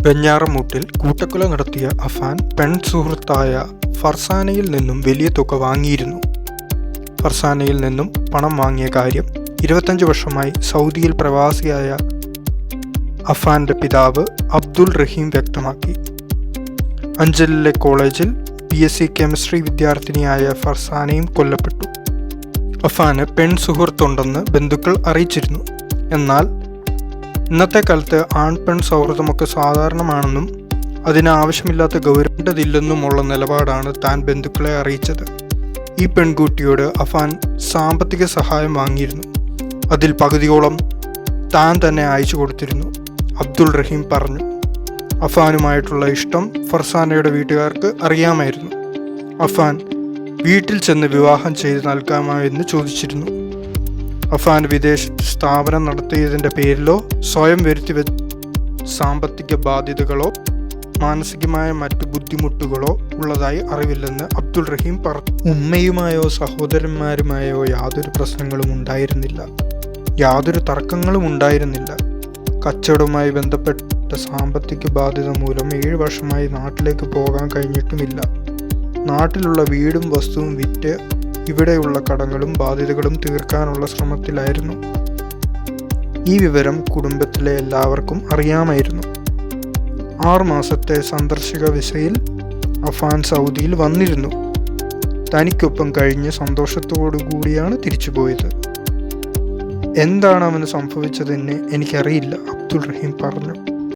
വെഞ്ഞാറമൂട്ടിൽ കൂട്ടക്കൊല നടത്തിയ അഫാൻ പെൺസുഹൃത്തായ ഫർസാനയിൽ നിന്നും വലിയ തുക വാങ്ങിയിരുന്നു. ഫർസാനയിൽ നിന്നും പണം വാങ്ങിയ കാര്യം 25 വർഷമായി സൗദിയിൽ പ്രവാസിയായ അഫാന്റെ പിതാവ് അബ്ദുൾ റഹീം വ്യക്തമാക്കി. അഞ്ചലിലെ കോളേജിൽ BSc കെമിസ്ട്രി വിദ്യാർത്ഥിനിയായ ഫർസാനയും കൊല്ലപ്പെട്ടു. അഫാന് പെൺസുഹൃത്തുണ്ടെന്ന് ബന്ധുക്കൾ അറിയിച്ചിരുന്നു. എന്നാൽ ഇന്നത്തെ കാലത്ത് ആൺ-പെൺ സൗഹൃദമൊക്കെ സാധാരണമാണെന്നും അതിന് ആവശ്യമില്ലാത്ത ഗൗരവമില്ലെന്നുമുള്ള നിലപാടാണ് താൻ ബന്ധുക്കളെ അറിയിച്ചത്. ഈ പെൺകുട്ടിയോട് അഫാൻ സാമ്പത്തിക സഹായം വാങ്ങിയിരുന്നു. അതിൽ പകുതിയോളം താൻ തന്നെ അയച്ചു കൊടുത്തിരുന്നു. അബ്ദുൾ റഹീം പറഞ്ഞു. അഫാനുമായിട്ടുള്ള ഇഷ്ടം ഫർസാനയുടെ വീട്ടുകാർക്ക് അറിയാമായിരുന്നു. അഫാൻ വീട്ടിൽ ചെന്ന് വിവാഹം ചെയ്ത് നൽകാമോ എന്ന് ചോദിച്ചിരുന്നു. അഫാൻ വിദേശത്ത് സ്ഥാപനം നടത്തിയതിൻ്റെ പേരിലോ സ്വയം വരുത്തിവെച്ച സാമ്പത്തിക ബാധ്യതകളോ മാനസികമായ മറ്റു ബുദ്ധിമുട്ടുകളോ ഉള്ളതായി അറിവില്ലെന്ന് അബ്ദുൾ റഹീം പറഞ്ഞു. ഉമ്മയുമായോ സഹോദരന്മാരുമായോ യാതൊരു പ്രശ്നങ്ങളും ഉണ്ടായിരുന്നില്ല. യാതൊരു തർക്കങ്ങളും ഉണ്ടായിരുന്നില്ല. കച്ചവടവുമായി ബന്ധപ്പെട്ട സാമ്പത്തിക ബാധ്യത മൂലം 7 വർഷമായി നാട്ടിലേക്ക് പോകാൻ കഴിഞ്ഞിട്ടുമില്ല. നാട്ടിലുള്ള വീടും വസ്തുവും വിറ്റ് ഇവിടെയുള്ള കടങ്ങളും ബാധ്യതകളും തീർക്കാനുള്ള ശ്രമത്തിലായിരുന്നു. ഈ വിവരം കുടുംബത്തിലെ എല്ലാവർക്കും അറിയാമായിരുന്നു. 6 മാസത്തെ സന്ദർശക വിസയിൽ അഫാൻ സൗദിയിൽ വന്നിരുന്നു. തനിക്കൊപ്പം കഴിഞ്ഞ് സന്തോഷത്തോടു കൂടിയാണ് തിരിച്ചുപോയത്. എന്താണ് അവന് സംഭവിച്ചതെന്ന് എനിക്കറിയില്ല, അബ്ദുൾ റഹീം പറഞ്ഞു.